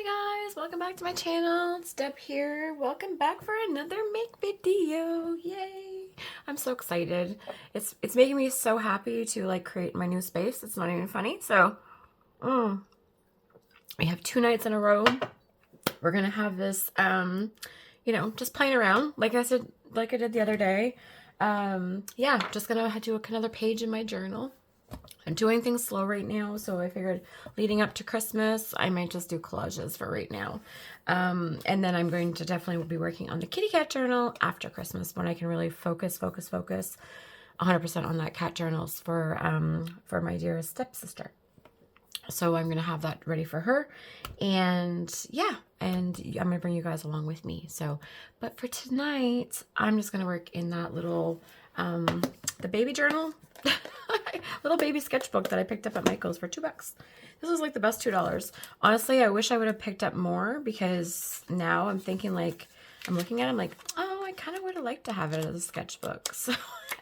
Hi guys, welcome back to my channel. It's Deb here. Welcome back for another make video. Yay! I'm so excited. It's making me so happy to like create my new space. It's not even funny. So, we have 2 nights in a row. We're gonna have this, just playing around, like I said, like I did the other day. Yeah, just gonna do another page in my journal. I'm doing things slow right now, so I figured leading up to Christmas, I might just do collages for right now. And then I'm going to definitely be working on the kitty cat journal after Christmas when I can really focus 100% on that cat journals for my dearest stepsister. So I'm going to have that ready for her. And yeah, and I'm going to bring you guys along with me. So, but for tonight, I'm just going to work in that little, the baby journal. Little baby sketchbook that I picked up at Michael's for $2. This was like the best $2. Honestly, I wish I would have picked up more because now I'm thinking like, I'm looking at it, I'm like, oh, I kind of would have liked to have it as a sketchbook so,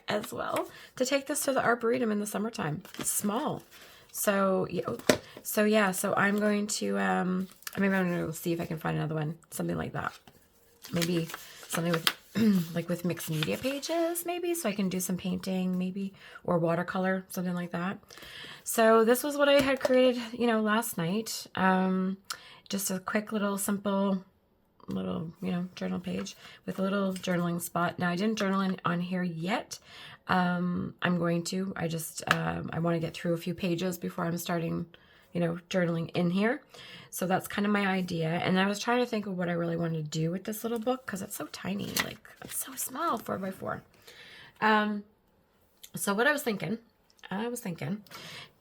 as well. To take this to the Arboretum in the summertime. It's small. So, yeah, so I'm going to, maybe I'm going to see if I can find another one. Something like that. Maybe something with like with mixed media pages, maybe, so I can do some painting, maybe, or watercolor, something like that. So this was what I had created, last night. Just a quick little simple little, journal page with a little journaling spot. Now I didn't journal on here yet. I'm going to. I want to get through a few pages before I'm starting, journaling in here. So that's kind of my idea. And I was trying to think of what I really wanted to do with this little book because it's so tiny, like it's so small, 4x4. So what I was thinking,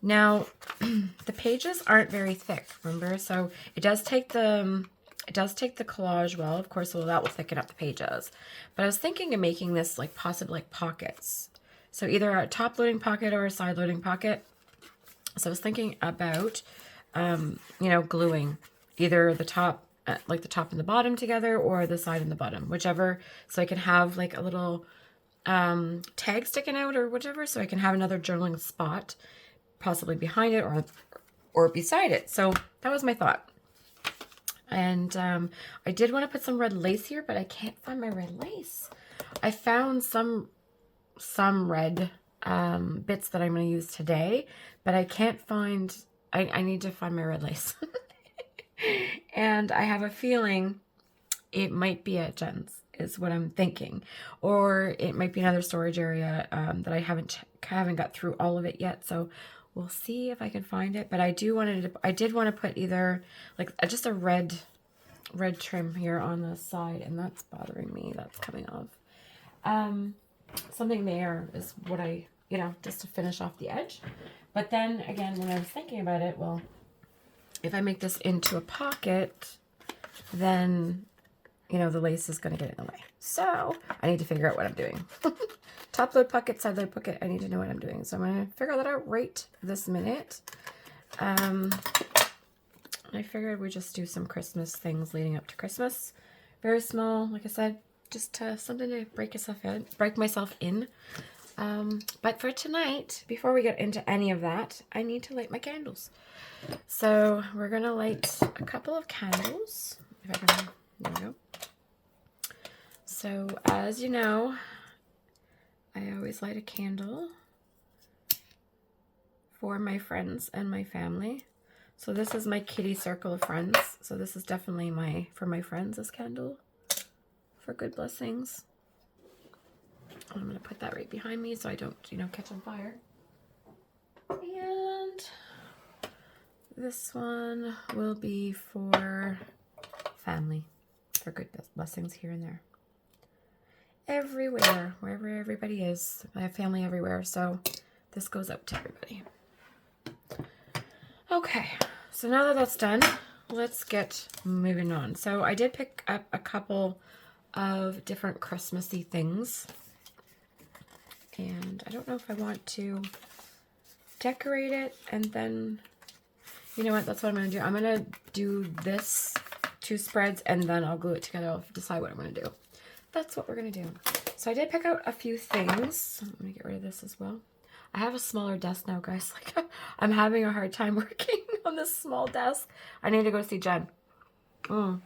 now the pages aren't very thick, remember? So it does take the collage well, of course, well, that will thicken up the pages. But I was thinking of making this like possibly like pockets. So either a top loading pocket or a side loading pocket. So I was thinking about, gluing either the top, like the top and the bottom together, or the side and the bottom, whichever. So I can have like a little tag sticking out or whatever. So I can have another journaling spot possibly behind it or beside it. So that was my thought. And I did want to put some red lace here, but I can't find my red lace. I found some red bits that I'm going to use today, but I can't find, I need to find my red lace. And I have a feeling it might be at Jen's, is what I'm thinking. Or it might be another storage area that I haven't got through all of it yet. So we'll see if I can find it. But I did want to put either like just a red trim here on the side, and that's bothering me. That's coming off. Something there is what I, just to finish off the edge. But then again, when I was thinking about it, well, if I make this into a pocket, then, the lace is going to get in the way. So I need to figure out what I'm doing. Top load pocket, side load pocket. I need to know what I'm doing. So I'm going to figure that out right this minute. I figured we'd just do some Christmas things leading up to Christmas. Very small, like I said, just something to break myself in. But for tonight, before we get into any of that, I need to light my candles. So we're going to light a couple of candles. If I can, there we go. So as you know, I always light a candle for my friends and my family. So this is my kitty circle of friends. So this is definitely for my friends, this candle for good blessings. I'm going to put that right behind me so I don't, catch on fire. And this one will be for family, for good blessings here and there. Everywhere, wherever everybody is. I have family everywhere, so this goes out to everybody. Okay, so now that that's done, let's get moving on. So I did pick up a couple of different Christmassy things. And I don't know if I want to decorate it and then, you know what, that's what I'm going to do. I'm going to do this 2 spreads and then I'll glue it together. I'll decide what I'm going to do. That's what we're going to do. So I did pick out a few things. I'm going to get rid of this as well. I have a smaller desk now, guys. Like, I'm having a hard time working on this small desk. I need to go see Jen. I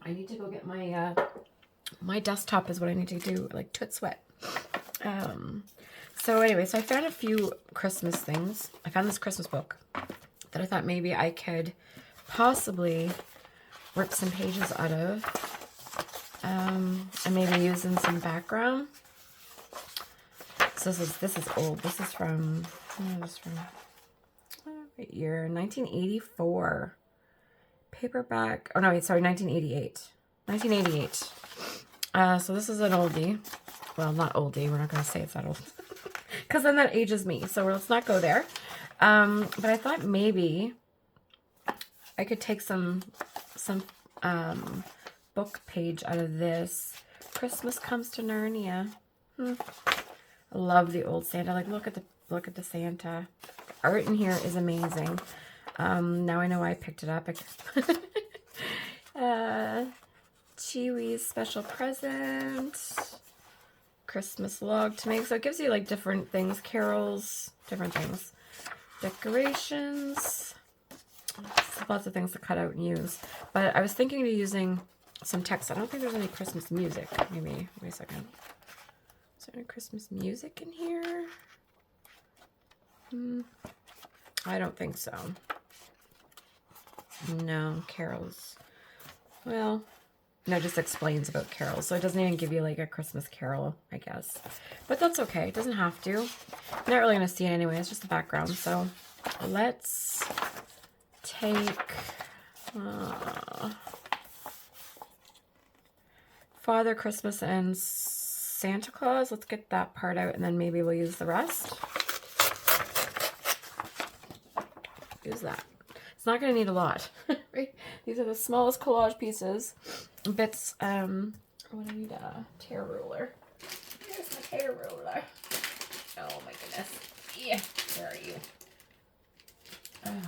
need to go get my, my desktop is what I need to do, like Toot Sweat. So anyway, so I found a few Christmas things. I found this Christmas book that I thought maybe I could possibly rip some pages out of, and maybe use in some background. So this is old. This is from, what year? 1984. Paperback. Oh no, wait, sorry, 1988. 1988. So this is an oldie. Well, not oldie. We're not going to say it's that old. Because then that ages me. So let's not go there. But I thought maybe I could take some book page out of this. Christmas Comes to Narnia. I love the old Santa. Like, look at the Santa. The art in here is amazing. Now I know why I picked it up. Chewy's special present. Christmas log to make. So it gives you like different things, carols, different things. Decorations. Lots of things to cut out and use. But I was thinking of using some text. I don't think there's any Christmas music. Maybe, wait a second. Is there any Christmas music in here? I don't think so. No, carols. Well, no, just explains about carols. So it doesn't even give you like a Christmas carol, I guess. But that's okay. It doesn't have to. I'm not really going to see it anyway. It's just the background. So let's take Father Christmas and Santa Claus. Let's get that part out and then maybe we'll use the rest. Use that. It's not going to need a lot. Right? These are the smallest collage pieces. Bits, oh, I need a tear ruler. Here's my tear ruler. Oh my goodness. Yeah, where are you? Oh,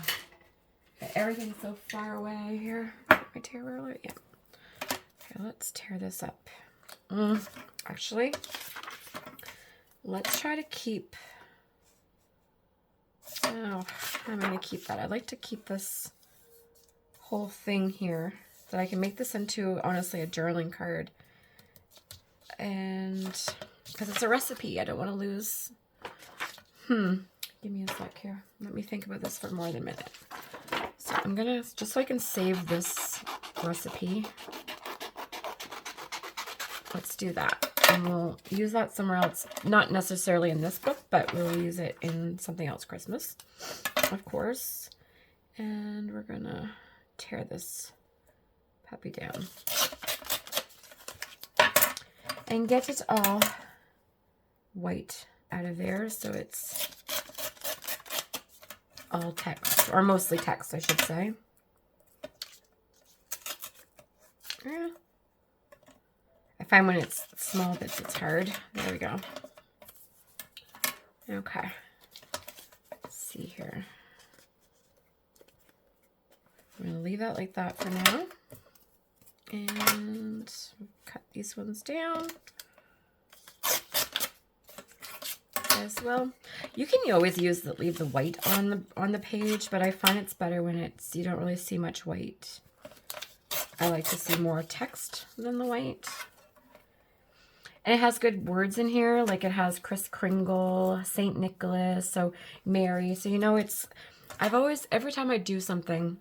everything's so far away here. My tear ruler, yeah. Okay, let's tear this up. Actually, let's try to keep, oh, I'm going to keep that. I'd like to keep this whole thing here, that I can make this into, honestly, a journaling card. And because it's a recipe, I don't want to lose. Give me a sec here. Let me think about this for more than a minute. So I'm gonna, just so I can save this recipe, let's do that. And we'll use that somewhere else. Not necessarily in this book, but we'll use it in something else Christmas, of course. And we're gonna tear this puppy down and get it all white out of there, so it's all text, or mostly text, I should say. Yeah. I find when it's small bits, it's hard. There we go. Okay. Let's see here. I'm going to leave that like that for now. And cut these ones down as well. You can always leave the white on the page, but I find it's better when it's, you don't really see much white. I like to see more text than the white. And it has good words in here, like it has Kris Kringle, St. Nicholas, so Mary. So you know, it's, I've always, every time I do something,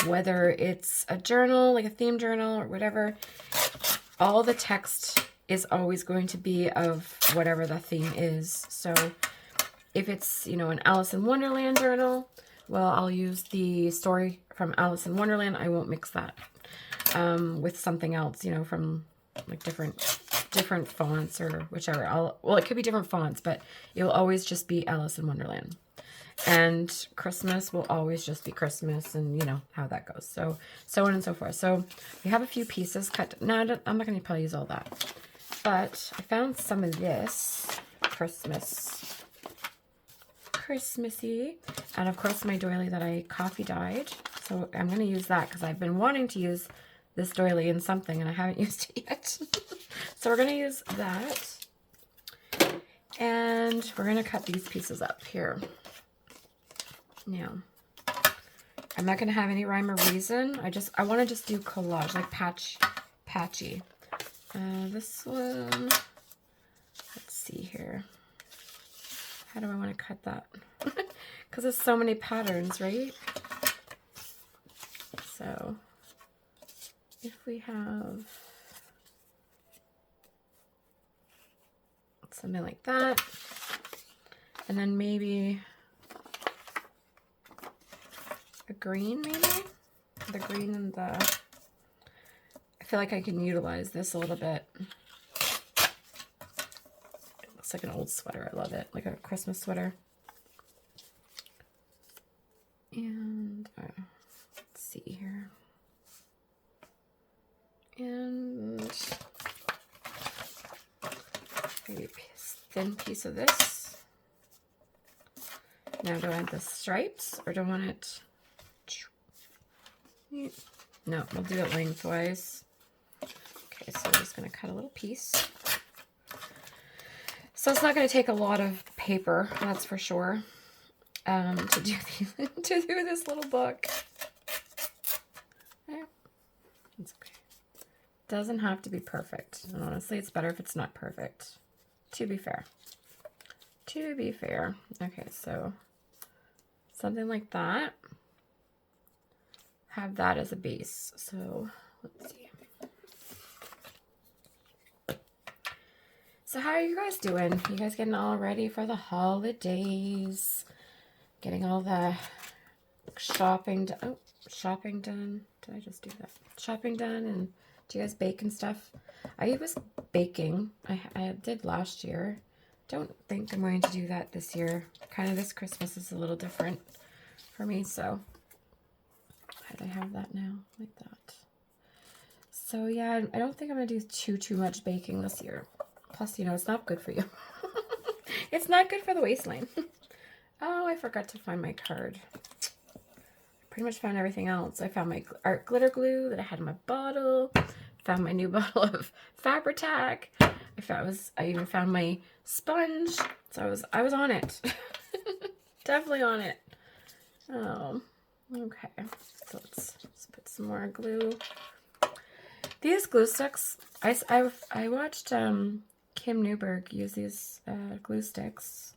whether it's a journal, like a theme journal or whatever, all the text is always going to be of whatever the theme is. So if it's, you know, an Alice in Wonderland journal, well, I'll use the story from Alice in Wonderland. I won't mix that with something else, you know, from like different fonts or whichever. Well, it could be different fonts, but it will always just be Alice in Wonderland. And Christmas will always just be Christmas, and you know how that goes. So on and so forth. So we have a few pieces cut. No, I'm not going to probably use all that. But I found some of this Christmassy. And of course my doily that I coffee dyed. So I'm going to use that because I've been wanting to use this doily in something and I haven't used it yet. So we're going to use that. And we're going to cut these pieces up here. Now, I'm not going to have any rhyme or reason. I want to just do collage, like patchy. This one, let's see here. How do I want to cut that? Because there's so many patterns, right? So if we have something like that, and then maybe a green, maybe? The green and the... I feel like I can utilize this a little bit. It looks like an old sweater. I love it. Like a Christmas sweater. And let's see here. And maybe a thin piece of this. Now do I want the stripes or do I want it... No, we'll do it lengthwise. Okay, so I'm just going to cut a little piece. So it's not going to take a lot of paper, that's for sure, to do this little book. Yeah, it's okay. Doesn't have to be perfect. And honestly, it's better if it's not perfect. To be fair. To be fair. Okay, so something like that. Have that as a base. So let's see. So how are you guys doing? You guys getting all ready for the holidays? Getting all the shopping done? Oh, shopping done. Did I just do that? Shopping done, and do you guys bake and stuff? I was baking. I did last year. Don't think I'm going to do that this year. Kind of this Christmas is a little different for me, so how do I have that now? Like that. So yeah, I don't think I'm going to do too much baking this year. Plus, you know, it's not good for you. It's not good for the waistline. Oh, I forgot to find my card. Pretty much found everything else. I found my art glitter glue that I had in my bottle. Found my new bottle of Fabri-Tac. I even found my sponge. So I was on it. Definitely on it. Oh, okay. So let's put some more glue. These glue sticks, I watched Kim Newberg use these glue sticks,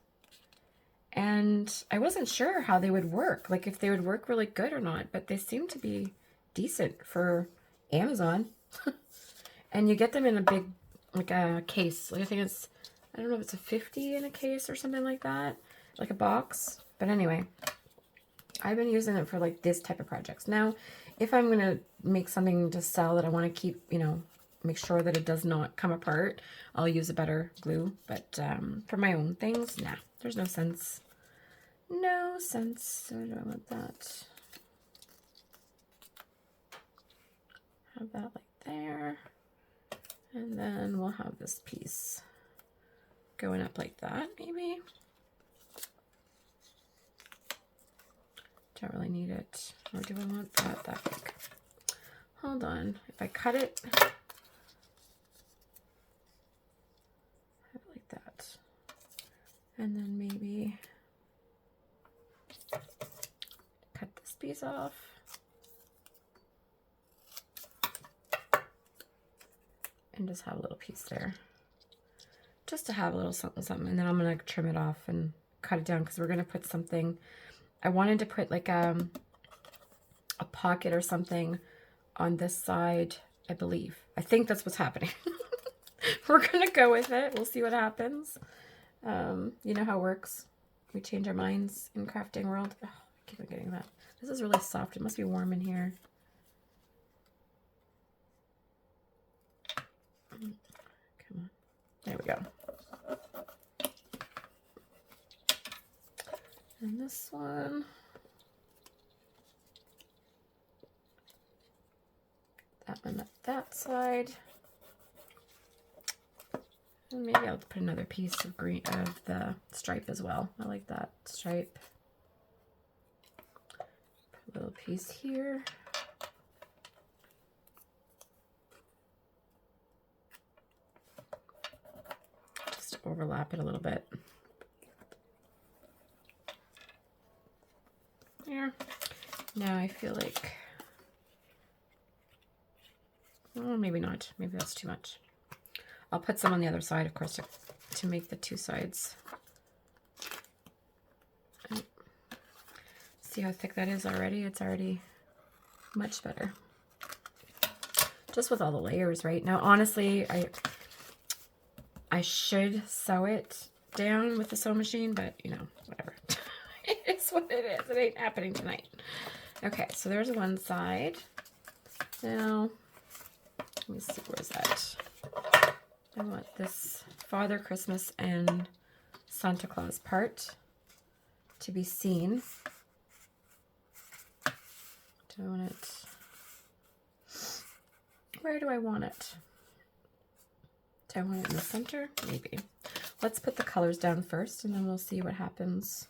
and I wasn't sure how they would work, like if they would work really good or not, but they seem to be decent for Amazon. And you get them in a big, like a case. Like I think it's, I don't know if it's a 50 in a case or something like that, like a box. But anyway, I've been using it for like this type of projects. Now, if I'm going to make something to sell that I want to keep, you know, make sure that it does not come apart, I'll use a better glue. But for my own things, nah, there's no sense. No sense. Where do I want that? Have that like there. And then we'll have this piece going up like that, maybe. Don't really need it. Or do I want that big? Hold on. If I cut it, have it like that. And then maybe cut this piece off. And just have a little piece there. Just to have a little something, something. And then I'm going to trim it off and cut it down because we're going to put something. I wanted to put like a pocket or something on this side, I believe. I think that's what's happening. We're going to go with it. We'll see what happens. You know how it works. We change our minds in crafting world. Oh, I keep on getting that. This is really soft. It must be warm in here. Come on. There we go. And this one. That one up that side. And maybe I'll put another piece of green of the stripe as well. I like that stripe. Put a little piece here. Just overlap it a little bit. There. Now I feel like, oh, maybe not. Maybe that's too much. I'll put some on the other side, of course, to make the two sides. See how thick that is already? It's already much better. Just with all the layers, right? Now, honestly, I should sew it down with the sewing machine, but, you know, whatever. It's what it is. It ain't happening tonight. Okay, so there's one side. Now, let me see, where's that? I want this Father Christmas and Santa Claus part to be seen. Do I want it? Where do I want it? Do I want it in the center? Maybe. Let's put the colors down first, and then we'll see what happens.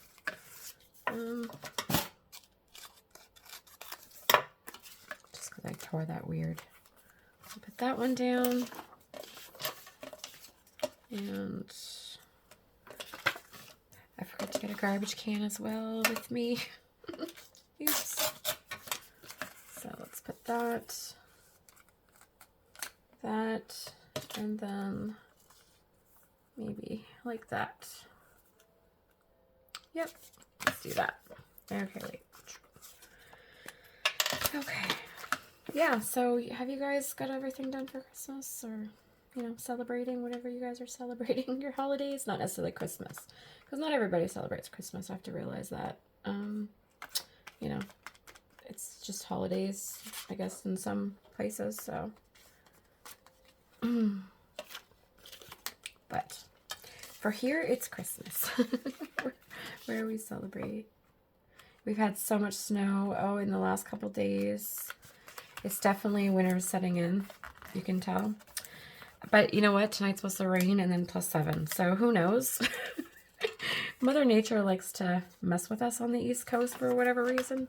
Just because I tore that weird. I'll put that one down. And I forgot to get a garbage can as well with me. Oops. So let's put that, and then maybe like that. Yep, let's do that. Okay, wait. Okay. Yeah, so have you guys got everything done for Christmas, or, you know, celebrating whatever you guys are celebrating your holidays? Not necessarily Christmas, because not everybody celebrates Christmas. I have to realize that. You know, it's just holidays, I guess, in some places, so. But for here, it's Christmas, where we celebrate. We've had so much snow, in the last couple days. It's definitely winter setting in, you can tell. But you know what? Tonight's supposed to rain and then +7, so who knows? Mother Nature likes to mess with us on the East Coast for whatever reason.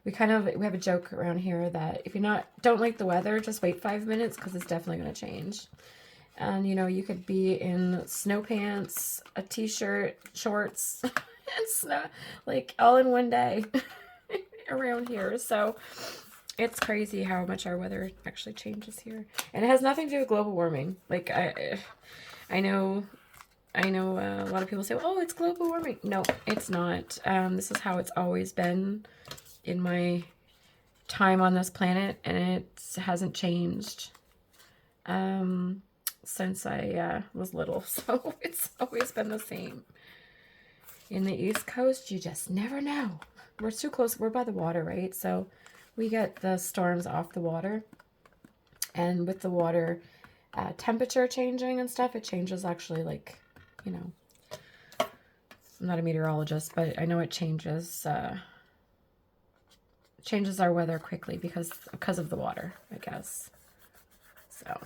We have a joke around here that if you don't like the weather, just wait 5 minutes, because it's definitely going to change. And you know, you could be in snow pants, a t-shirt, shorts, and snow, like all in one day around here. So it's crazy how much our weather actually changes here. And it has nothing to do with global warming. Like I know a lot of people say, oh, it's global warming. No, it's not. This is how it's always been in my time on this planet, and it hasn't changed since I was little. So it's always been the same. In the East Coast, you just never know. We're too close. We're by the water, right? So we get the storms off the water. And with the water temperature changing and stuff, it changes actually, like, you know, I'm not a meteorologist, but I know it changes our weather quickly because of the water, I guess. So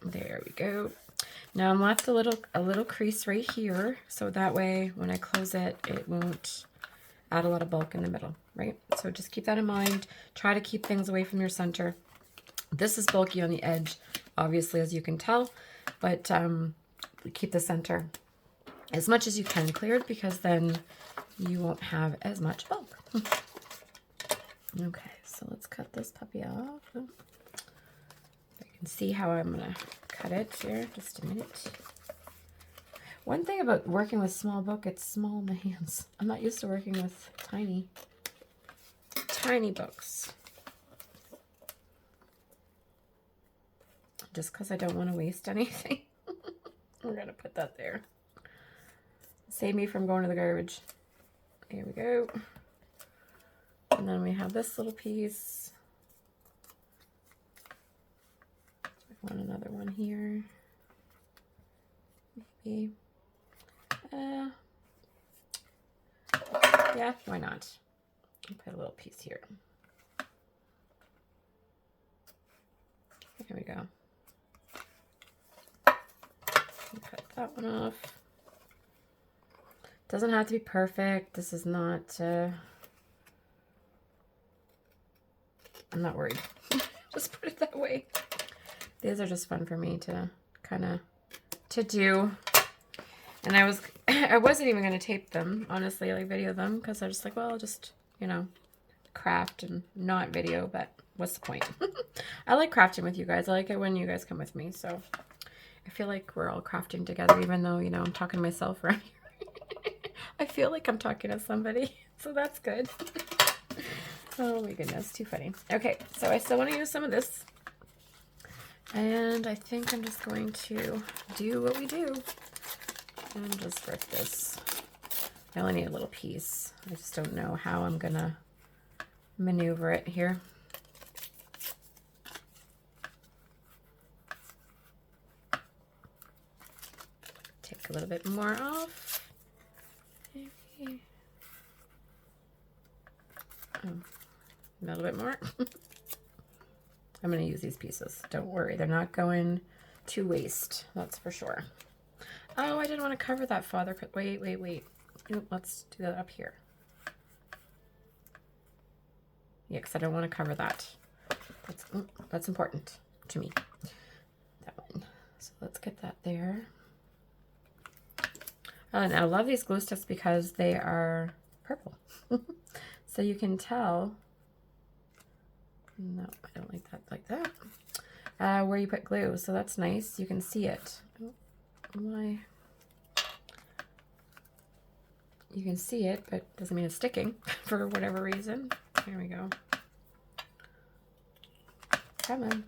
there we go. Now I'm left a little crease right here, so that way when I close it, it won't add a lot of bulk in the middle, right? So just keep that in mind. Try to keep things away from your center. This is bulky on the edge, obviously, as you can tell, but keep the center as much as you can cleared, because then you won't have as much bulk. Okay, so let's cut this puppy off. You can see how I'm gonna cut it here. Just a minute. One thing about working with small book, it's small in the hands. I'm not used to working with tiny books. Just because I don't want to waste anything. We're gonna put that there. Save me from going to the garbage. Here we go. And then we have this little piece. I want another one here. Maybe. Yeah, why not? I'll put a little piece here. There we go. Cut that one off. Doesn't have to be perfect. This is not, I'm not worried. Just put it that way. These are just fun for me to do. And I wasn't even going to tape them, honestly, like video them, because I was just like, well, I'll just, you know, craft and not video, but what's the point? I like crafting with you guys. I like it when you guys come with me. So I feel like we're all crafting together, even though, you know, I'm talking to myself around here. I feel like I'm talking to somebody, so that's good. Oh my goodness, too funny. Okay, so I still want to use some of this. And I think I'm just going to do what we do and just rip this. I only need a little piece. I just don't know how I'm gonna maneuver it here. Take a little bit more off. Maybe. Oh, a little bit more. I'm going to use these pieces. Don't worry, they're not going to waste. That's for sure. Oh, I didn't want to cover that Father. Wait. Let's do that up here. Yeah, because I don't want to cover that. That's important to me. That one. So let's get that there. And I love these glue sticks because they are purple. So you can tell. No, I don't like that. Where you put glue. So that's nice. You can see it. Oh, my. You can see it, but doesn't mean it's sticking for whatever reason. Here we go. Come on.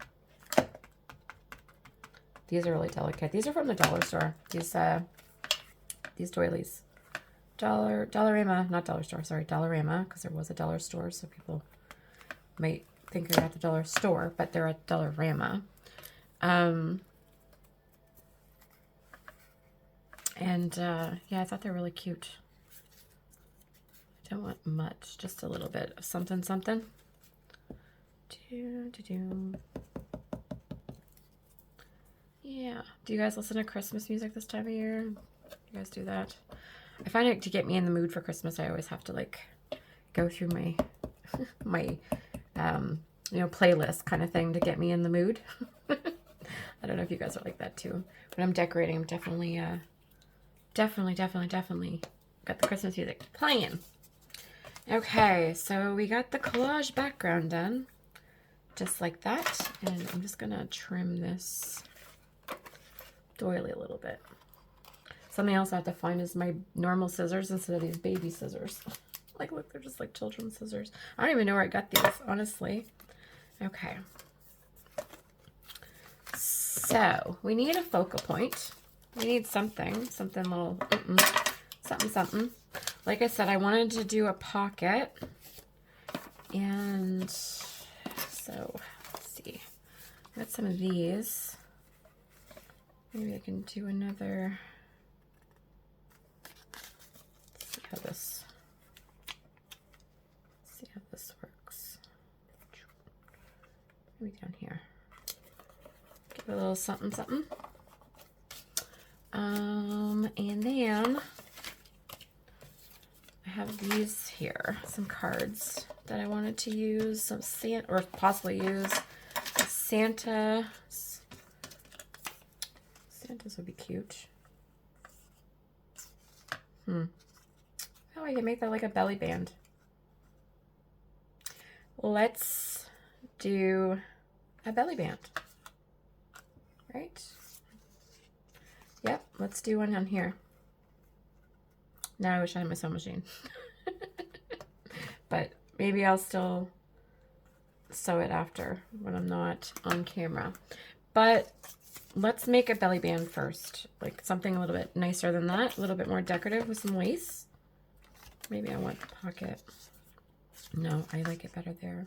These are really delicate. These are from the dollar store. These doilies. Dollarama, not dollar store, sorry, Dollarama, because there was a dollar store, so people might think they're at the dollar store, but they're at Dollarama. Yeah, I thought they were really cute. I don't want much, just a little bit of something. Yeah. Do you guys listen to Christmas music this time of year? You guys do that? I find it to get me in the mood for Christmas, I always have to like go through my my you know, playlist kind of thing to get me in the mood. I don't know if you guys are like that too. When I'm decorating, I'm definitely got the Christmas music playing. Okay, so we got the collage background done, just like that. And I'm just gonna trim this doily a little bit. Something else I have to find is my normal scissors instead of these baby scissors. Like, look, they're just like children's scissors. I don't even know where I got these, honestly. Okay. So, we need a focal point. We need something little, something. Like I said, I wanted to do a pocket. And so, let's see. I got some of these. Maybe I can do another. See how this works. Maybe down here. Give it a little something. And then I have these here, some cards that I wanted to use, some Santa, or possibly use Santa. Santas would be cute. Oh, I can make that like a belly band. Let's do a belly band. Right? Yep, let's do one on here. Now I wish I had my sewing machine. But maybe I'll still sew it after when I'm not on camera. But let's make a belly band first. Like something a little bit nicer than that. A little bit more decorative with some lace. Maybe I want the pocket. No, I like it better there.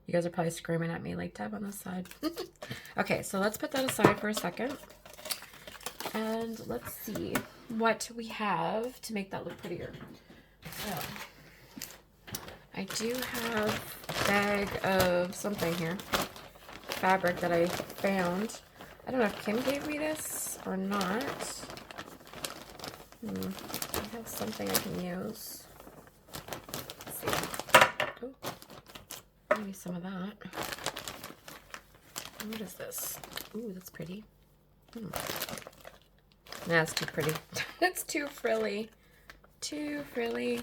You guys are probably screaming at me like, tab on the side. Okay, so let's put that aside for a second. And let's see what we have to make that look prettier. So, I do have a bag of something here. Fabric that I found. I don't know if Kim gave me this or not. I have something I can use. Let's see. Oh, maybe some of that. What is this? Ooh, that's pretty. That's too pretty. It's too frilly. Too frilly.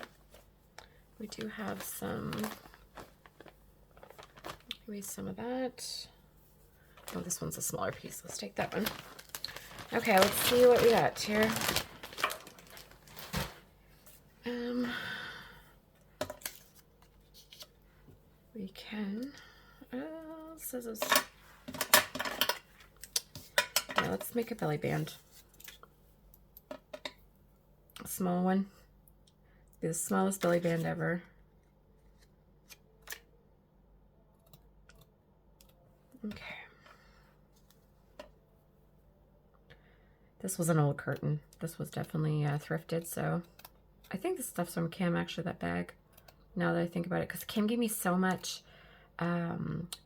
We do have some Give me some of that. Oh, this one's a smaller piece. Let's take that one. Okay, let's see what we got here. We can, scissors. Yeah, let's make a belly band. A small one. Be the smallest belly band ever. Okay. This was an old curtain. This was definitely thrifted, so I think this stuff's from Kim, actually, that bag, now that I think about it, because Kim gave me so much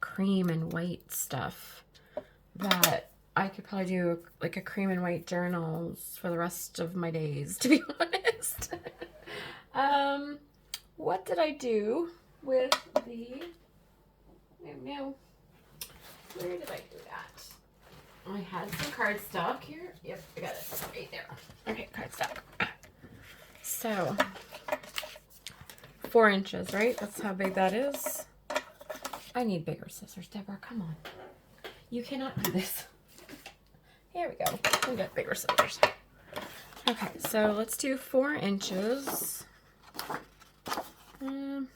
cream and white stuff that I could probably do like a cream and white journals for the rest of my days, to be honest. What did I do with the, no, where did I do that? I had some cardstock here. Yep, I got it right there. Okay, cardstock. So, 4 inches, right? That's how big that is. I need bigger scissors, Deborah. Come on. You cannot do this. Here we go. We got bigger scissors. Okay, so let's do 4 inches. Go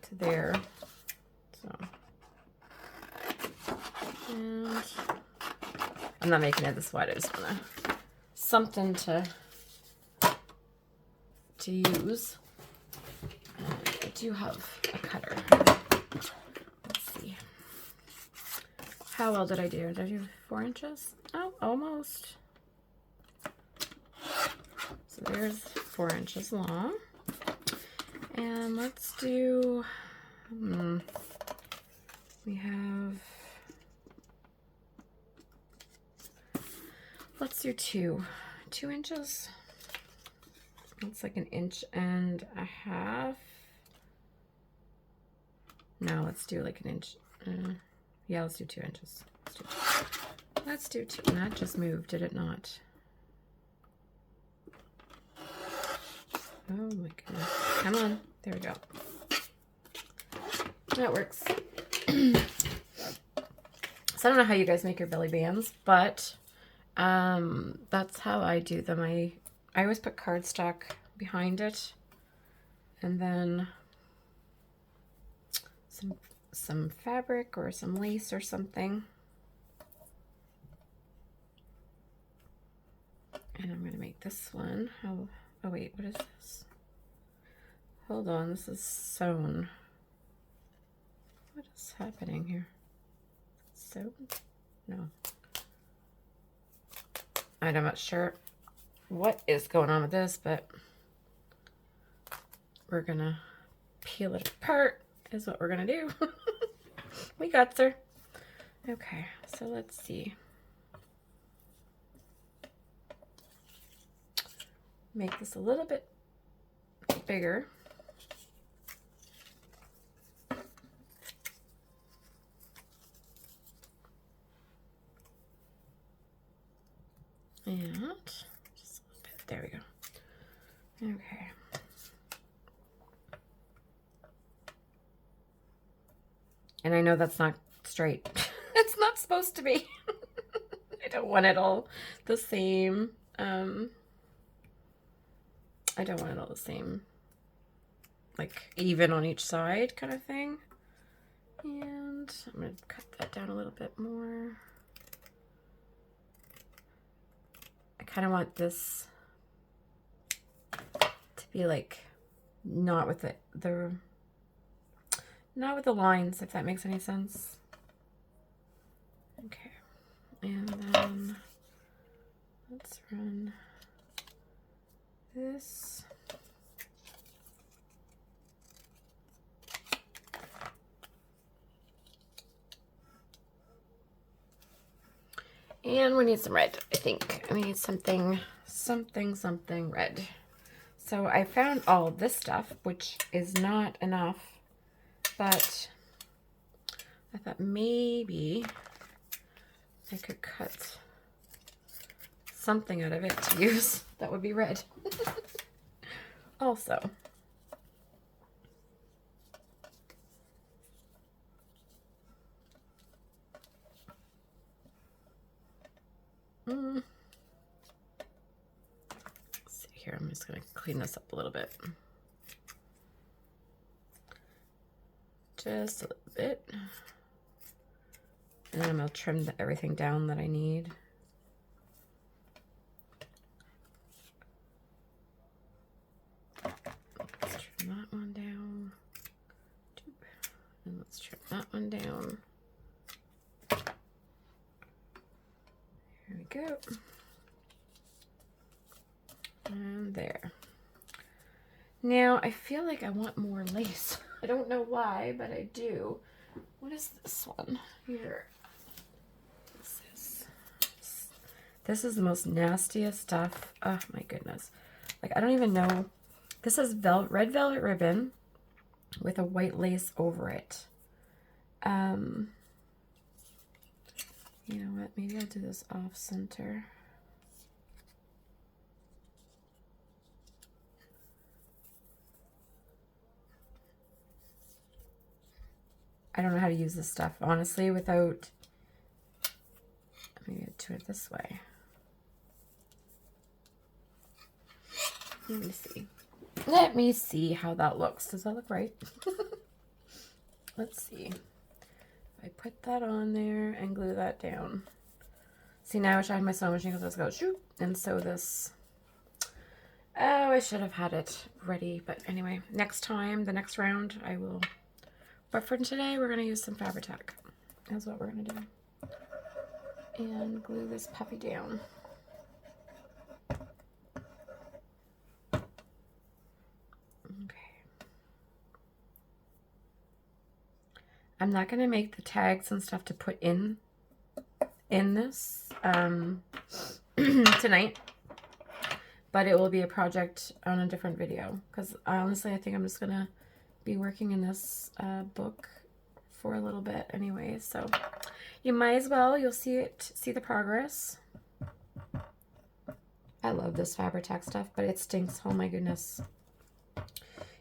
to there. So, and I'm not making it this wide. I just want something to use. I do have a cutter. Let's see. How well did I do? Did I do 4 inches? Oh, almost. So there's 4 inches long. And let's do, we have, let's do 2 inches. That's like 1.5 inches. No, let's do like 1 inch. Yeah, let's do 2 inches. Let's do 2. And that just moved, did it not? Oh my goodness. Come on. There we go. That works. So I don't know how you guys make your belly bands, but that's how I do them. I always put cardstock behind it, and then some fabric or some lace or something. And I'm going to make this one. Oh wait, what is this? Hold on, this is sewn. What is happening here? Sewn? No. I'm not sure what is going on with this, but we're gonna peel it apart is what we're gonna do. We got her. Okay, so let's see. Make this a little bit bigger. And just a little bit. There we go. Okay. And I know that's not straight. It's not supposed to be. I don't want it all the same. I don't want it all the same, like even on each side kind of thing. And I'm going to cut that down a little bit more. I kind of want this to be like not with not with the lines, if that makes any sense. Okay, and then let's run this. And we need some red, I think. We need something red. So I found all of this stuff, which is not enough, but I thought maybe I could cut something out of it to use that would be red. Also, Let's see here. I'm just going to clean this up a little bit. Just a little bit. And then I'm going to trim everything down that I need. Let's trim that one down. And let's trim that one down. Here we go. And there. Now, I feel like I want more lace. I don't know why, but I do. What is this one? Here. This is the most nastiest stuff. Oh my goodness. Like, I don't even know. This is red velvet ribbon with a white lace over it. You know what? Maybe I'll do this off center. I don't know how to use this stuff, honestly, without... Maybe I'll do it this way. Let me see. Let me see how that looks. Does that look right? Let's see. If I put that on there and glue that down. See, now I wish I had my sewing machine because let's go shoot and sew this. Oh, I should have had it ready. But anyway, next time, the next round, I will. But for today, we're going to use some Fabri-Tac. That's what we're going to do. And glue this puppy down. I'm not going to make the tags and stuff to put in this tonight, but it will be a project on a different video, because honestly I think I'm just going to be working in this book for a little bit anyway, so you might as well, you'll see the progress. I love this Fabri-Tac stuff, but it stinks. Oh my goodness.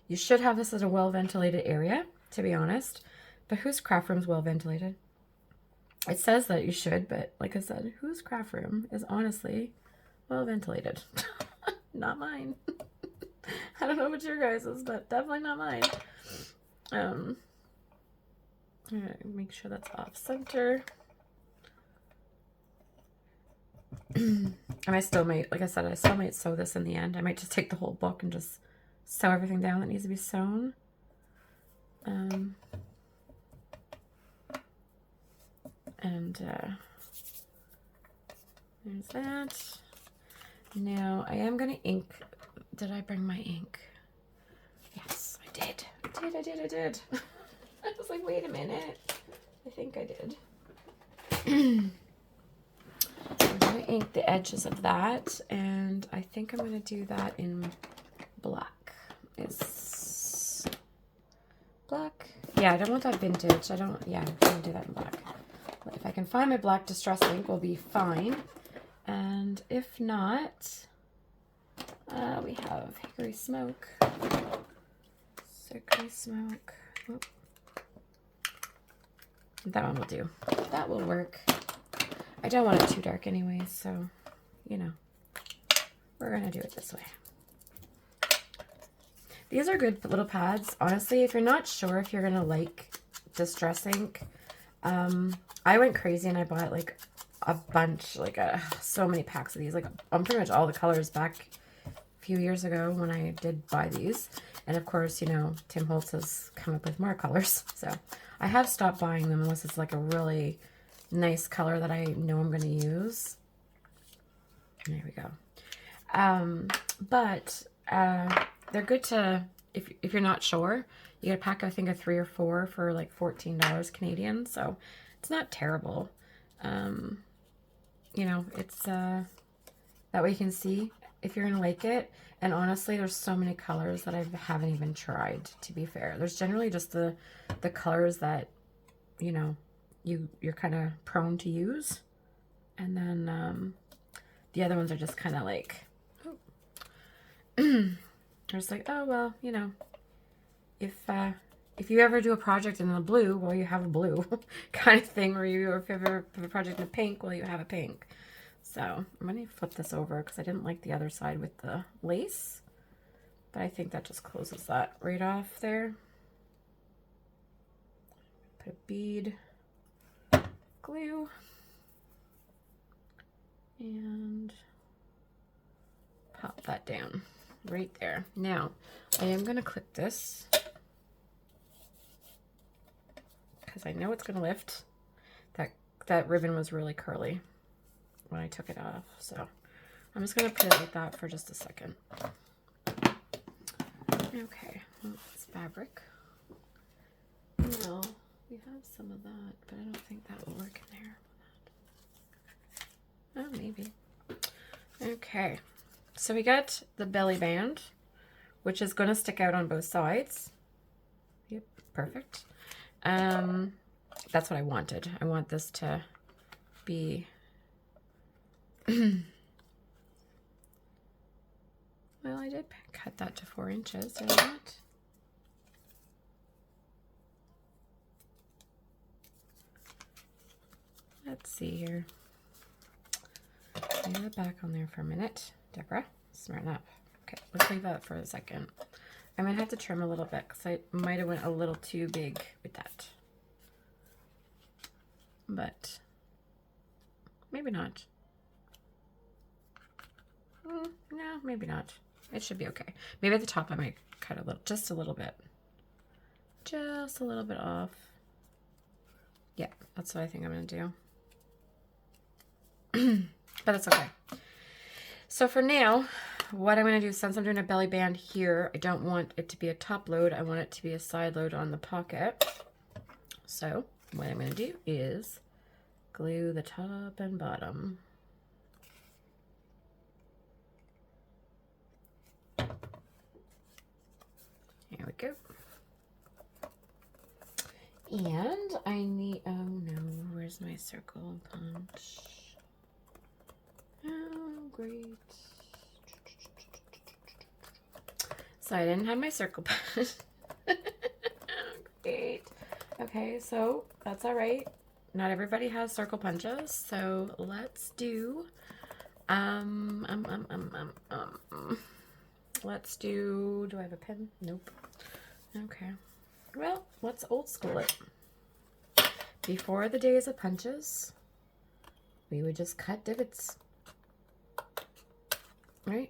You should have this as a well-ventilated area, to be honest. But whose craft room is well ventilated? It says that you should, but like I said, whose craft room is honestly well ventilated? Not mine. I don't know what your guys's, but definitely not mine. All right, make sure that's off center. And I still might, like I said, I still might sew this in the end. I might just take the whole book and just sew everything down that needs to be sewn. And there's that. Now I am going to ink. Did I bring my ink? Yes, I did. I did. I was like, wait a minute. I think I did. I'm going to ink the edges of that, and I think I'm going to do that in black. It's black. Yeah, I don't want that vintage. I'm going to do that in black. If I can find my black distress ink, we'll be fine. And if not, we have Hickory Smoke. Hickory Smoke. Oop. That one will do. That will work. I don't want it too dark anyway, so, you know, we're going to do it this way. These are good little pads. Honestly, if you're not sure if you're going to like distress ink, I went crazy and I bought like a bunch, like so many packs of these, like on pretty much all the colors back a few years ago when I did buy these. And of course, you know, Tim Holtz has come up with more colors. So I have stopped buying them unless it's like a really nice color that I know I'm going to use. There we go. But they're good to, if you're not sure, you get a pack, I think, of 3 or 4 for like $14 Canadian. So it's not terrible. You know, it's that way you can see if you're gonna like it. And honestly, there's so many colors that I haven't even tried, to be fair. There's generally just the colors that, you know, you're kind of prone to use. And then the other ones are just kind of like they're just like, oh well, you know, if you ever do a project in the blue, well, you have a blue kind of thing, or if you ever have a project in pink, well, you have a pink. So I'm going to flip this over because I didn't like the other side with the lace. But I think that just closes that right off there. Put a bead, glue, and pop that down right there. Now, I am going to clip this because I know it's going to lift. That ribbon was really curly when I took it off, so I'm just going to put it like that for just a second. Okay, well, it's fabric. Well, we have some of that, but I don't think that will work in there. Oh, maybe. Okay, so we got the belly band, which is going to stick out on both sides. Yep, perfect. That's what I wanted. I want this to be well, I did cut that to 4 inches, did I not? Let's see here. Leave it back on there for a minute. Deborah, smarten up. Okay, let's leave that for a second. I might have to trim a little bit because I might have went a little too big with that. But maybe not. No, maybe not. It should be okay. Maybe at the top I might cut a little, just a little bit. Just a little bit off. Yeah, that's what I think I'm going to do. But that's okay. So for now, what I'm going to do, since I'm doing a belly band here, I don't want it to be a top load. I want it to be a side load on the pocket. So what I'm going to do is glue the top and bottom. There we go. And I need, oh no, where's my circle punch? Oh, great. So I didn't have my circle punch. Great. Okay, so that's all right. Not everybody has circle punches, so let's do, let's do I have a pen? Nope. Okay. Well, let's old school it. Before the days of punches, we would just cut divots. Right?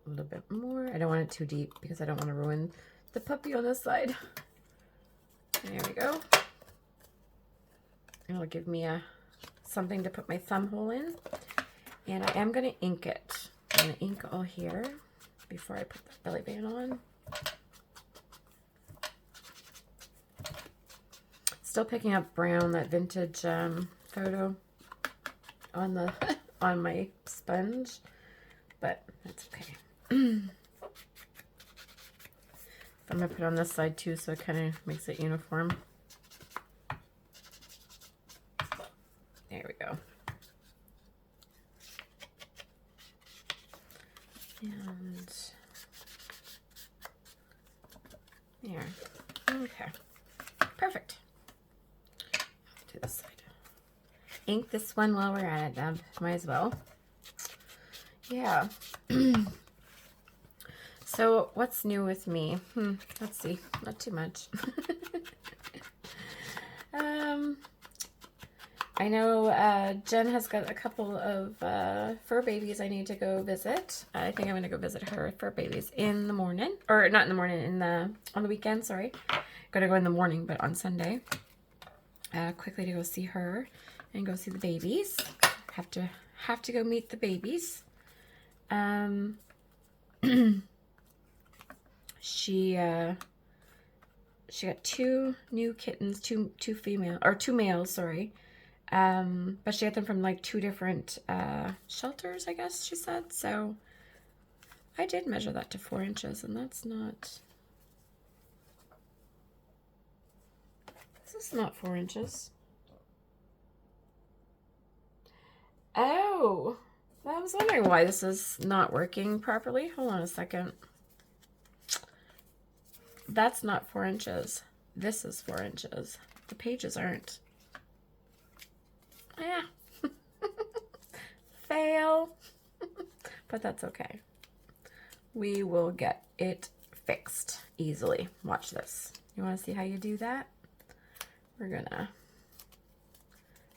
A little bit more. I don't want it too deep because I don't want to ruin the puppy on this side. There we go. It'll give me something to put my thumb hole in. And I am going to ink it. I'm going to ink all here before I put the belly band on. Still picking up brown, that vintage photo on the on my sponge, but that's okay. I'm going to put it on this side too, so it kind of makes it uniform. There we go. And there. Okay. Perfect. Do this side. Ink this one while we're at it, Deb. Might as well. Yeah. So what's new with me? Let's see. Not too much. I know Jen has got a couple of fur babies I need to go visit. I think I'm going to go visit her fur babies in the morning. Or not in the morning, on the weekend, sorry. Gotta go in the morning, but on Sunday. Quickly to go see her and go see the babies. Have to go meet the babies. She got 2 new kittens, two males, sorry. But she got them from like 2 different shelters, I guess she said. So I did measure that to 4 inches, and that's not. This is not 4 inches. Oh, I was wondering why this is not working properly. Hold on a second. That's not 4 inches. This is 4 inches. The pages aren't. Yeah. Fail. But that's okay. We will get it fixed easily. Watch this. You want to see how you do that? We're gonna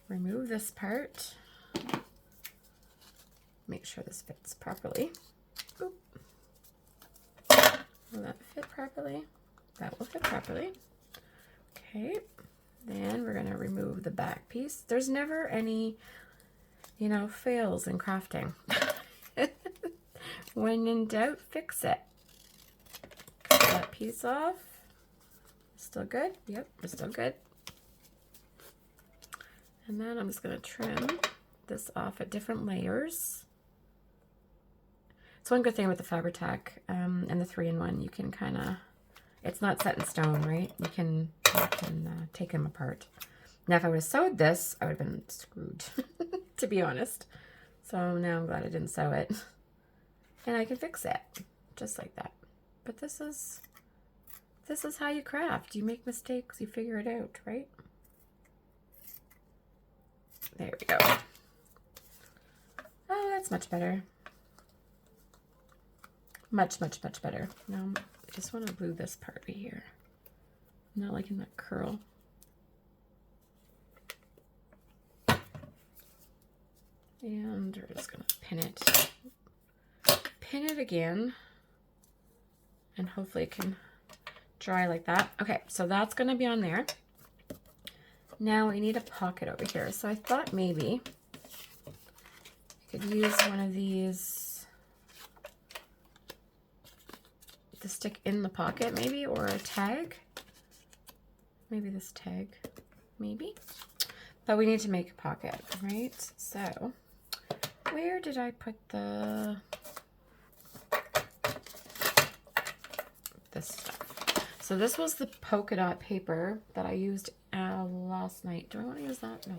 remove this part. Make sure this fits properly. Oop. Will that fit properly? That will fit properly. Okay. Then we're gonna remove the back piece. There's never any, you know, fails in crafting. When in doubt, fix it. Cut that piece off. Still good? Yep, we're still good. And then I'm just going to trim this off at different layers. It's one good thing with the Fabri-Tac and the 3-in-1. You can kind of, it's not set in stone, right? You can take them apart. Now, if I would have sewed this, I would have been screwed, to be honest. So now I'm glad I didn't sew it. And I can fix it, just like that. But this is how you craft. You make mistakes, you figure it out, right? There we go. Oh, that's much better. Much, much, much better. Now, I just want to glue this part right here. I'm not liking that curl. And we're just going to pin it. Pin it again. And hopefully it can dry like that. Okay, so that's going to be on there. Now we need a pocket over here. So I thought maybe I could use one of these to stick in the pocket maybe, or a tag. Maybe this tag, maybe. But we need to make a pocket, right? So where did I put this stuff? So this was the polka dot paper that I used last night. Do I want to use that? No.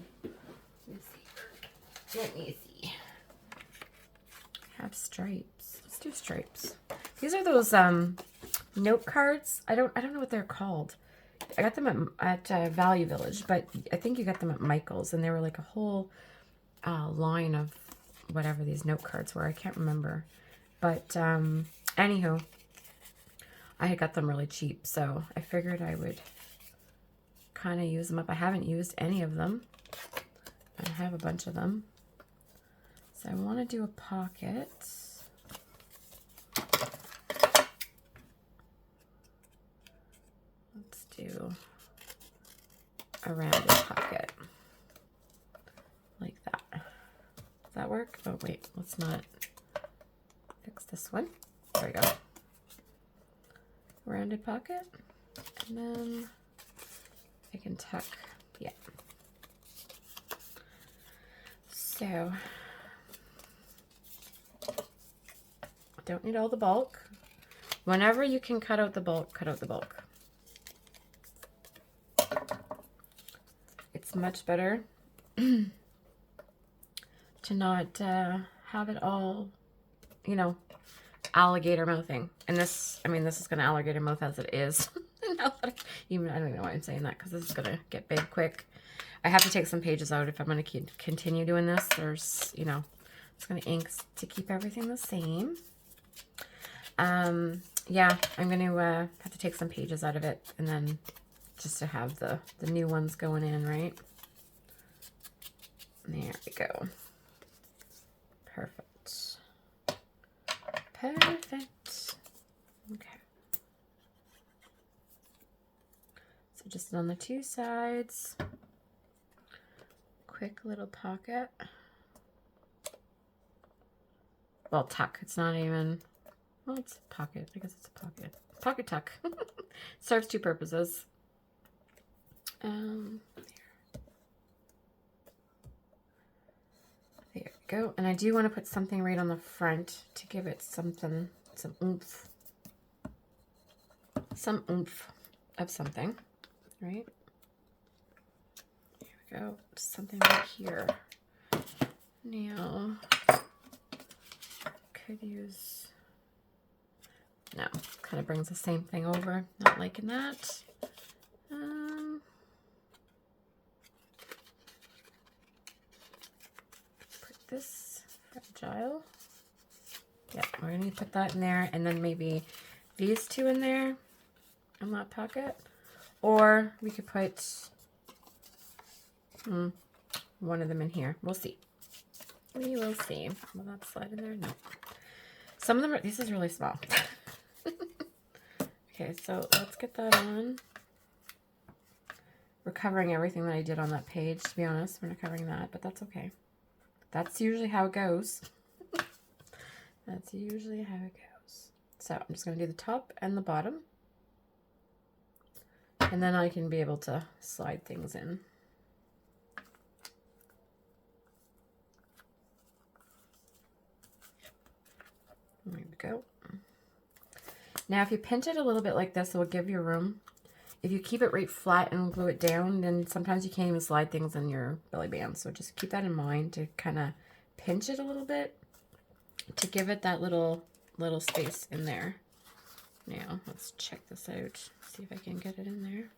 Let me see. Have stripes. Let's do stripes. These are those note cards. I don't know what they're called. I got them at Value Village, but I think you got them at Michael's, and they were like a whole line of whatever these note cards were. I can't remember. But anywho, I had got them really cheap, so I figured I would kind of use them up. I haven't used any of them. I have a bunch of them. So I want to do a pocket. Let's do a rounded pocket. Like that. Does that work? Oh, wait. Let's not fix this one. There we go. Rounded pocket. And then I can tuck, yeah. So, don't need all the bulk. Whenever you can cut out the bulk, cut out the bulk. It's much better to not have it all, you know, alligator mouthing. And this, I mean, this is going to alligator mouth as it is. I don't even know why I'm saying that, because this is going to get big quick. I have to take some pages out if I'm going to continue doing this. There's, you know, it's going to ink to keep everything the same. Yeah, I'm going to have to take some pages out of it, and then just to have the new ones going in, right? There we go. Perfect. Perfect. Okay. So just on the two sides. Quick little pocket. Well, tuck. It's not even... Well, it's a pocket. I guess it's a pocket. Pocket tuck. Serves two purposes. There we go. And I do want to put something right on the front to give it something, some oomph. Some oomph of something, right? There we go. Something right here. Now, could use... No, kind of brings the same thing over. Not liking that. this fragile? Yeah, we're going to put that in there, and then maybe these two in there in that pocket. Or we could put one of them in here. We'll see. We will see. Will that slide in there? No. Some of them are, this is really small. Okay, so let's get that on. We're covering everything that I did on that page, to be honest. We're not covering that, but that's okay. That's usually how it goes. That's usually how it goes. So I'm just going to do the top and the bottom. And then I can be able to slide things in. There we go. Now if you pinch it a little bit like this, it will give you room. If you keep it right flat and glue it down, then sometimes you can't even slide things in your belly band. So just keep that in mind to kind of pinch it a little bit to give it that little space in there. Now let's check this out, see if I can get it in there.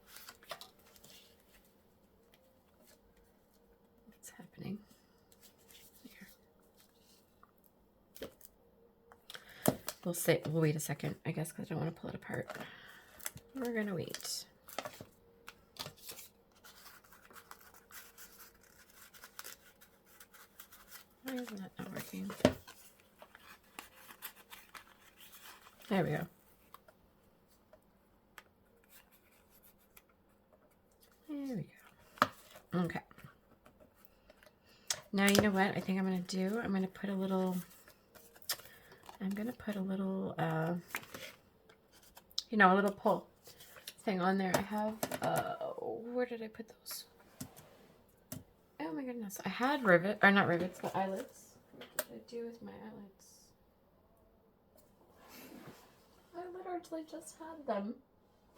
What's happening? There. We'll wait a second, I guess, because I don't want to pull it apart. We're gonna wait. Why is that not working? There we go. There we go. Okay. Now you know what I think I'm gonna do? I'm gonna put a little you know, a little pull thing on there. I have where did I put those? Oh my goodness. I had not rivets, but eyelets. What did I do with my eyelets? I literally just had them.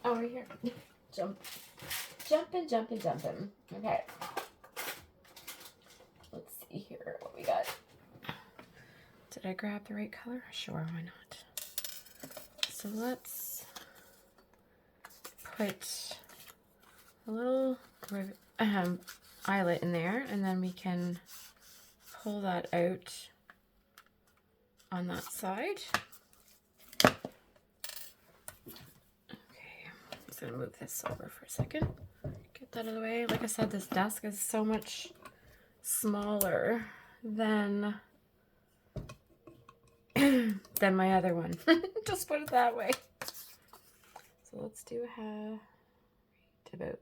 Oh, right here. Jumping. Okay. Let's see here what we got. Did I grab the right color? Sure, why not? So let's put a little eyelet in there, and then we can pull that out on that side. Okay, I'm just gonna move this over for a second. Get that out of the way. Like I said, this desk is so much smaller than my other one. Just put it that way. So let's do right about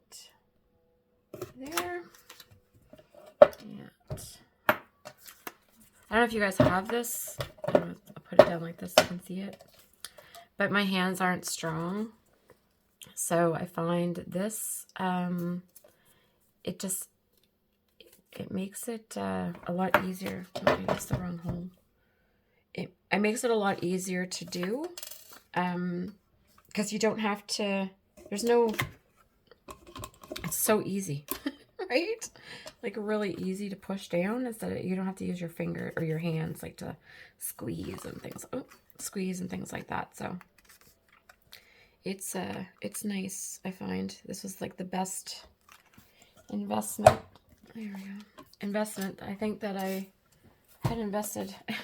there. And I don't know if you guys have this. I'll put it down like this so you can see it. But my hands aren't strong. So I find this, it makes it a lot easier. Oh, I used the wrong hole. It makes it a lot easier to do. Because you don't have to, it's so easy, right? Like really easy to push down instead of, you don't have to use your finger or your hands like to squeeze and things like that. So it's nice. I find this was like the best investment. There we go. Investment. I think that I had invested in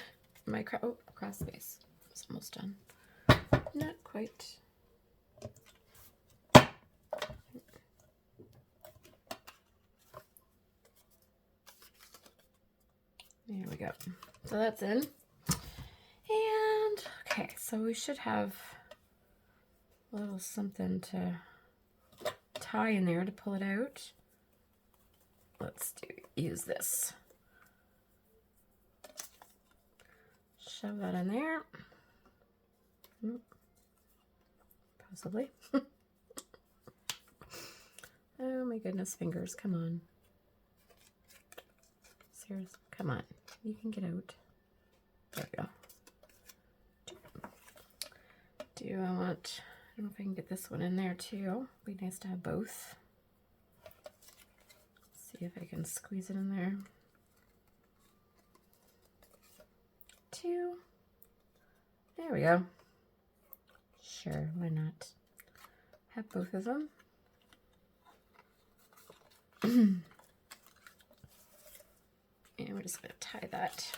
my cross space. It's almost done. Not quite. There we go. So that's in. And okay, so we should have a little something to tie in there to pull it out. Let's use this. Shove that in there. Possibly. Oh my goodness, fingers, come on. Seriously, come on. You can get out. There we go. I don't know if I can get this one in there too. Be nice to have both. See if I can squeeze it in there. Two. There we go. Sure, why not? Have both of them. And we're just going to tie that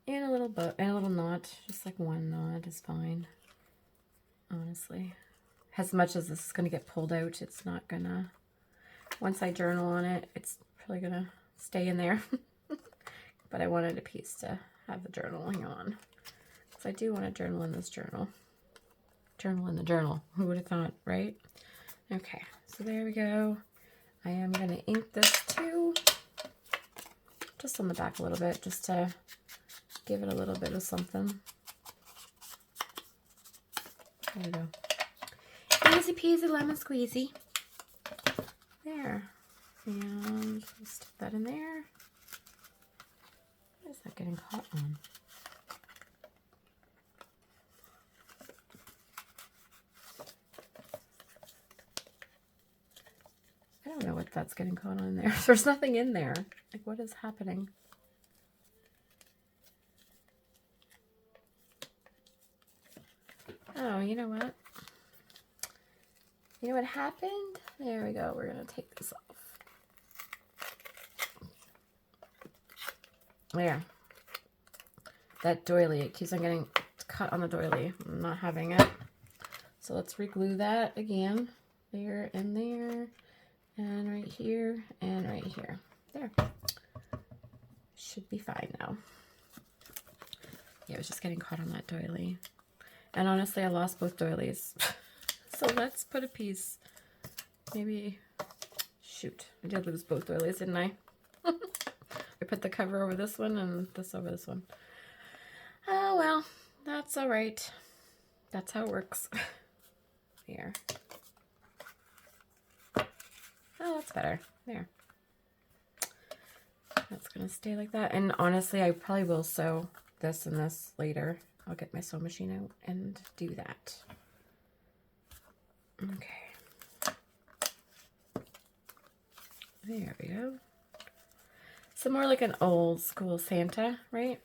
in a little bow, in a little knot. Just like one knot is fine, honestly. As much as this is going to get pulled out, it's not going to, once I journal on it, it's probably going to stay in there. But I wanted a piece to have the journaling on. Because I do want to journal in this journal. Journal in the journal. Who would have thought, right? Okay, so there we go. I am going to ink this too. Just on the back a little bit, just to give it a little bit of something. There we go. Easy peasy lemon squeezy. There. And stick that in there. What is that getting caught on? I don't know what that's getting caught on there. There's nothing in there. Like, what is happening? Oh, you know what? You know what happened? There we go. We're going to take this off. There. That doily, it keeps on getting cut on the doily. I'm not having it. So let's re-glue that again. There and there. And right here and right here. There. Should be fine now. Yeah, it was just getting caught on that doily. And honestly, I lost both doilies. So let's put a piece. Maybe, shoot, I did lose both doilies, didn't I? I put the cover over this one and this over this one. Oh, well, that's all right. That's how it works. Here. Oh, that's better. There. That's going to stay like that. And honestly, I probably will sew this and this later. I'll get my sewing machine out and do that. Okay. There we go. So more like an old school Santa, right?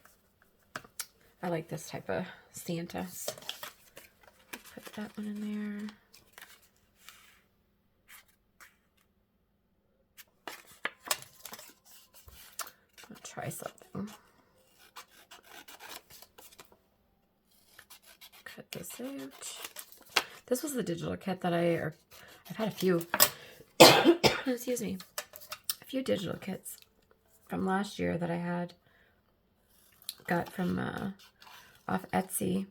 I like this type of Santas. Put that one in there. I'll try something. Cut this out. This was the digital kit that I've had a few, excuse me, a few digital kits from last year that I got from off Etsy.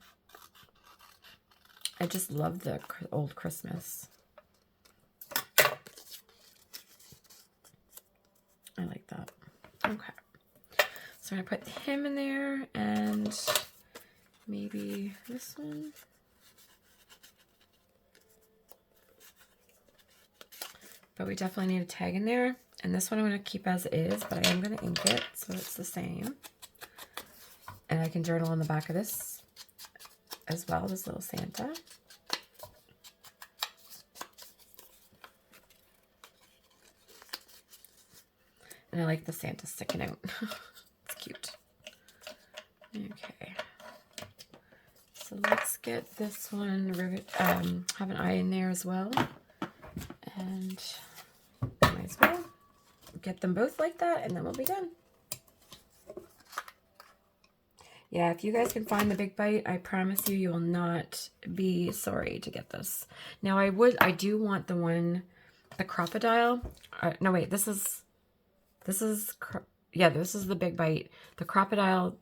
I just love the old Christmas. I like that. Okay. So I'm going to put him in there and maybe this one. But we definitely need a tag in there. And this one I'm going to keep as is, but I am going to ink it so it's the same. And I can journal on the back of this as well, this little Santa. And I like the Santa sticking out. It's cute. Okay. So let's get this one rivet, have an eye in there as well. And might as well get them both like that, and then we'll be done. Yeah, if you guys can find the Big Bite, I promise you, you will not be sorry to get this. Now, I do want the one, the Crop-A-Dile. No, wait, this is the Big Bite. The Crop-A-Dile,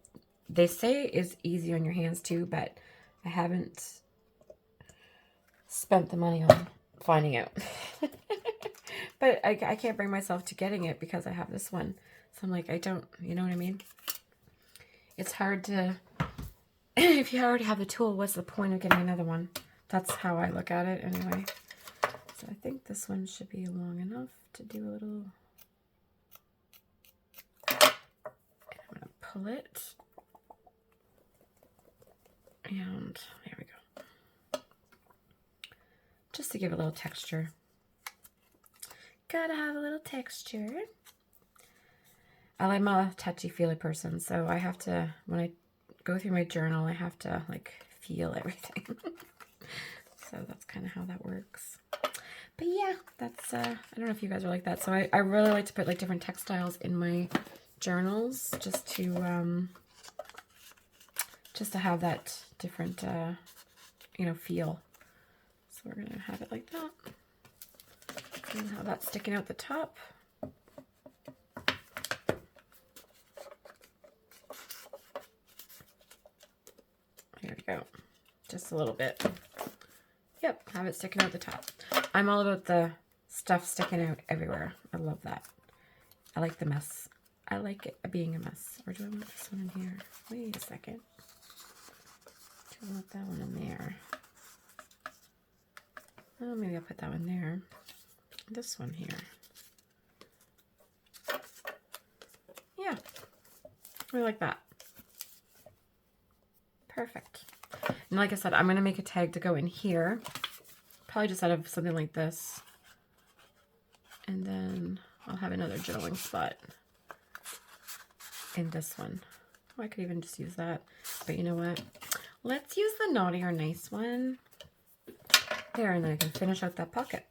they say is easy on your hands too, but I haven't spent the money on finding out. But I can't bring myself to getting it because I have this one. So I'm like, you know what I mean? It's hard to, if you already have the tool, what's the point of getting another one? That's how I look at it anyway. So I think this one should be long enough to do a little, I'm going to pull it. And there we go. Just to give it a little texture. Gotta have a little texture. I'm a touchy-feely person, so I have to, when I go through my journal, I have to, like, feel everything. So that's kind of how that works. But yeah, that's, I don't know if you guys are like that. So I really like to put like different textiles in my journals just to have that different, you know, feel. So we're going to have it like that. And have that sticking out the top. There we go. Just a little bit. Yep, have it sticking out the top. I'm all about the stuff sticking out everywhere. I love that. I like the mess. I like it being a mess. Or do I want this one in here? Wait a second. Do I want that one in there? Oh, maybe I'll put that one there. This one here. Yeah, I like that. Perfect. And like I said, I'm going to make a tag to go in here. Probably just out of something like this. And then I'll have another journaling spot in this one. Oh, I could even just use that. But you know what? Let's use the naughty or nice one. There, and then I can finish out that pocket.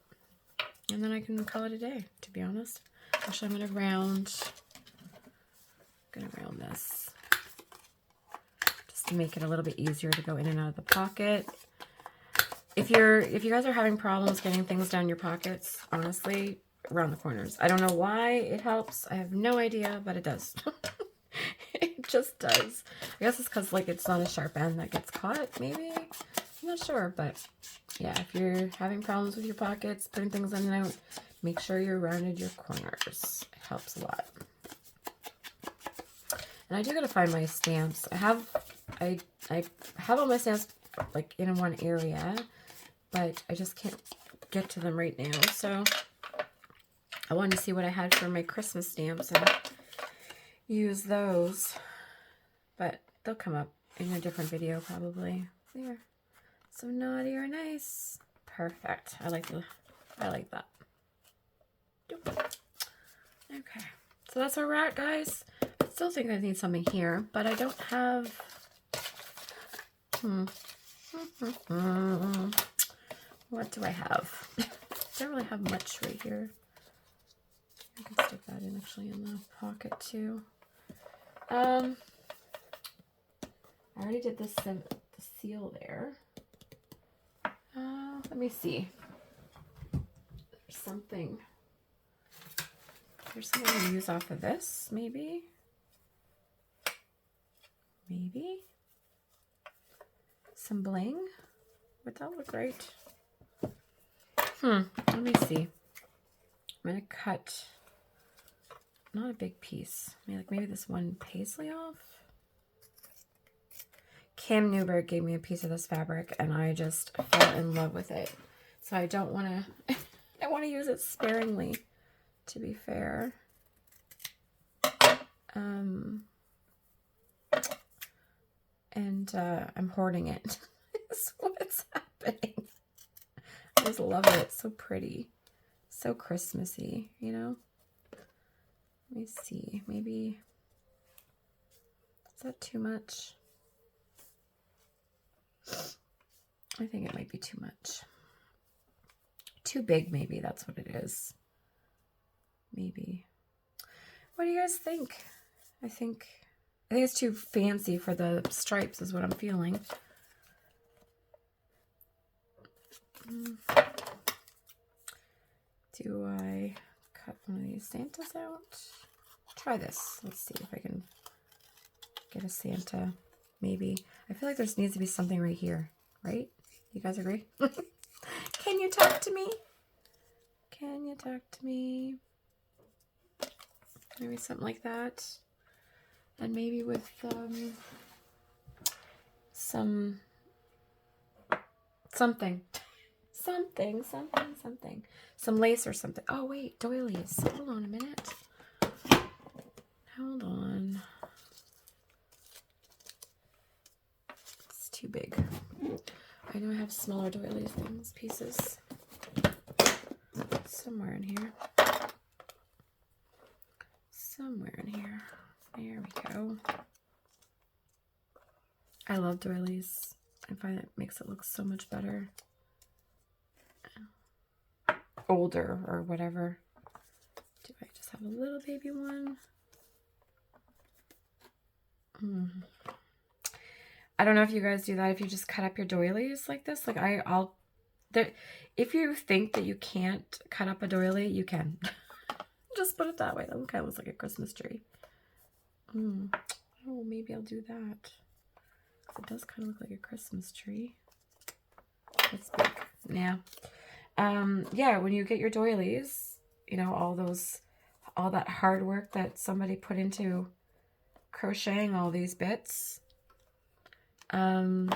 And then I can call it a day, to be honest. Actually, I'm going to round this. Just to make it a little bit easier to go in and out of the pocket. If you guys are having problems getting things down your pockets, honestly, round the corners. I don't know why it helps. I have no idea, but it does. It just does. I guess it's because like it's not a sharp end that gets caught, maybe? I'm not sure, but yeah, if you're having problems with your pockets, putting things in and out, make sure you're rounded your corners. It helps a lot. And I do gotta find my stamps. I have all my stamps like in one area, but I just can't get to them right now. So I wanted to see what I had for my Christmas stamps and use those, but they'll come up in a different video probably. There. So naughty or nice. Perfect. I like that. Okay. So that's where we're at, guys. I still think I need something here, but I don't have what do I have? Don't really have much right here. I can stick that in actually in the pocket too. I already did the seal there. Let me see. There's something to use off of this, maybe. Maybe. Some bling. Would that look great? Let me see. I'm gonna cut not a big piece. Maybe this one paisley off. Kim Newberg gave me a piece of this fabric and I just fell in love with it. So I don't want to, I want to use it sparingly, to be fair. I'm hoarding it. That's what's happening. I just love it. It's so pretty. So Christmassy, you know? Let me see. Maybe, is that too much? I think it might be too much. Too big, maybe. That's what it is. Maybe. What do you guys think? I think it's too fancy for the stripes is what I'm feeling. Do I cut one of these Santas out? Try this. Let's see if I can get a Santa. Maybe. I feel like there needs to be something right here, right? You guys agree? Can you talk to me? Can you talk to me? Maybe something like that. And maybe with something. Some lace or something. Oh, wait, doilies. Hold on a minute. Hold on. It's too big. I know I have smaller doily pieces. Somewhere in here. Somewhere in here. There we go. I love doilies. I find it makes it look so much better. older or whatever. Do I just have a little baby one? I don't know if you guys do that, if you just cut up your doilies like this. Like if you think that you can't cut up a doily, you can. Just put it that way. That one kind of looks like a Christmas tree. Oh, maybe I'll do that. It does kind of look like a Christmas tree. It's big. Yeah. Yeah, when you get your doilies, you know, all that hard work that somebody put into crocheting all these bits, you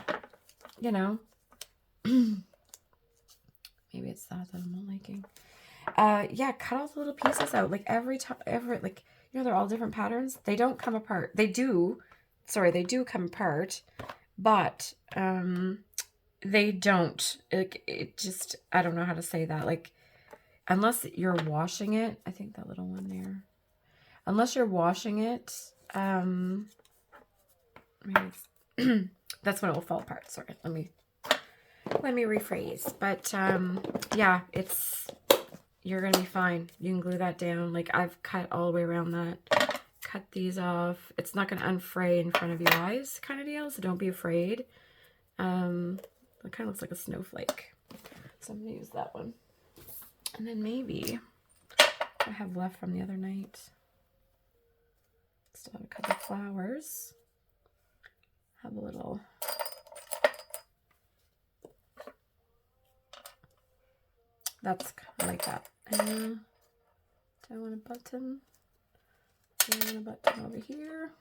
know, maybe it's that I'm not liking. Yeah, cut all the little pieces out. Like every time, like, you know, they're all different patterns. They don't come apart. They do come apart, but, they don't. It just, I don't know how to say that. Like, unless you're washing it, I think that little one there. Unless you're washing it, maybe it's, that's when it will fall apart. Sorry, let me rephrase. But yeah, you're gonna be fine. You can glue that down. Like, I've cut all the way around that. Cut these off. It's not gonna unfray in front of your eyes, kind of deal. So don't be afraid. It kind of looks like a snowflake. So I'm going to use that one. And then maybe I have left from the other night. Still have a couple flowers. Have a little... That's kind of like that. And do I want a button? Do I want a button over here?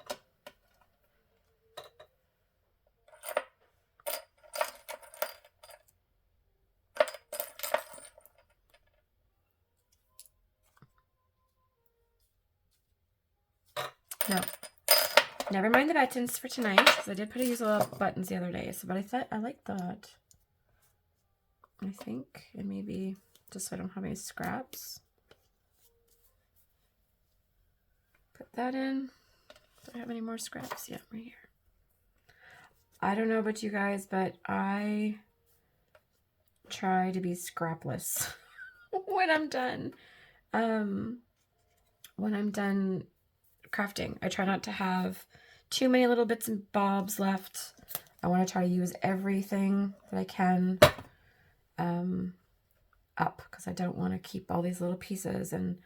No, never mind the buttons for tonight, because I did put a use little buttons the other day. So, but I thought I like that. I think, and maybe just so I don't have any scraps. Put that in. Do I have any more scraps? Yeah, right here. I don't know about you guys, but I try to be scrapless when I'm done. When I'm done crafting, I try not to have too many little bits and bobs left. I want to try to use everything that I can up, because I don't want to keep all these little pieces and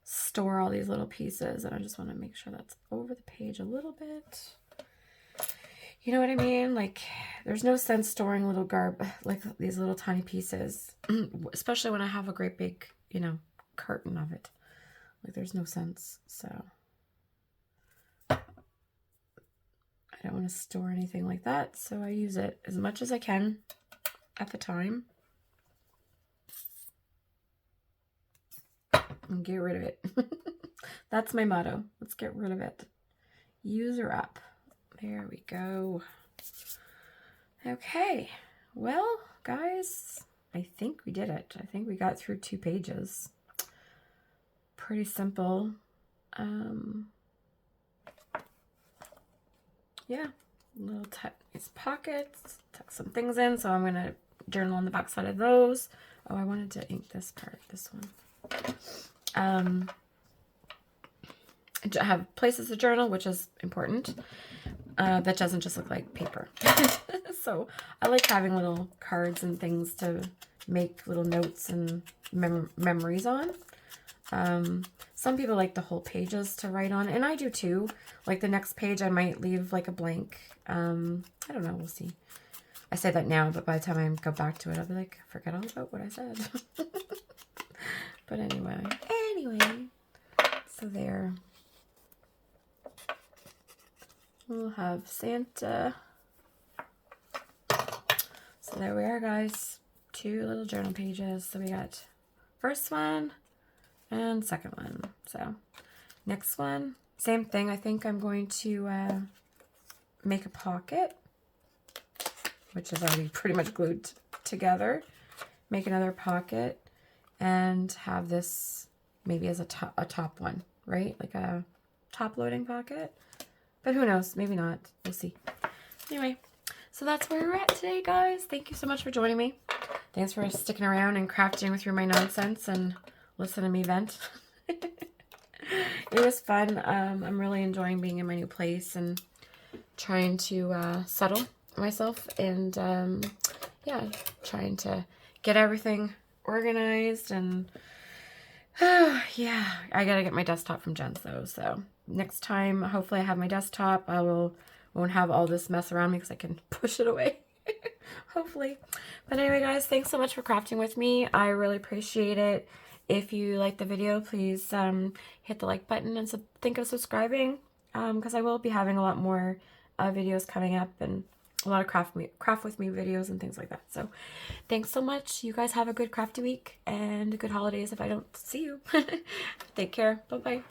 store all these little pieces, and I just want to make sure that's over the page a little bit. You know what I mean? Like, there's no sense storing little like these little tiny pieces, especially when I have a great big, you know, carton of it. Like, there's no sense. So I don't want to store anything like that, so I use it as much as I can at the time and get rid of it. That's my motto. Let's get rid of it. Use her up. There we go. Okay, well, guys, I think we did it. I think we got through 2 pages. Pretty simple. Yeah, little these pockets, tuck some things in. So I'm going to journal on the back side of those. Oh, I wanted to ink this part, this one. I have places to journal, which is important. That doesn't just look like paper. So I like having little cards and things to make little notes and memories on. Some people like the whole pages to write on, and I do too. Like the next page I might leave like a blank. I don't know, we'll see. I say that now, but by the time I go back to it, I'll be like, forget all about what I said. But anyway, so there. We'll have Santa. So there we are, guys. 2 little journal pages. So we got first one and second one. So next one, same thing. I think I'm going to make a pocket, which is already pretty much glued together. Make another pocket and have this maybe as a top one, right? Like a top loading pocket. But who knows? Maybe not. We'll see. Anyway, So that's where we're at today, guys. Thank you so much for joining me. Thanks for sticking around and crafting with my nonsense and listening to me vent. It was fun. I'm really enjoying being in my new place and trying to settle myself and yeah, trying to get everything organized and yeah, I gotta get my desktop from Jen's though. So next time, hopefully I have my desktop. Won't have all this mess around me because I can push it away. Hopefully. But anyway, guys, thanks so much for crafting with me. I really appreciate it. If you like the video, please hit the like button and think of subscribing because I will be having a lot more videos coming up and a lot of craft with me videos and things like that. So thanks so much. You guys have a good crafty week and good holidays if I don't see you. Take care. Bye-bye.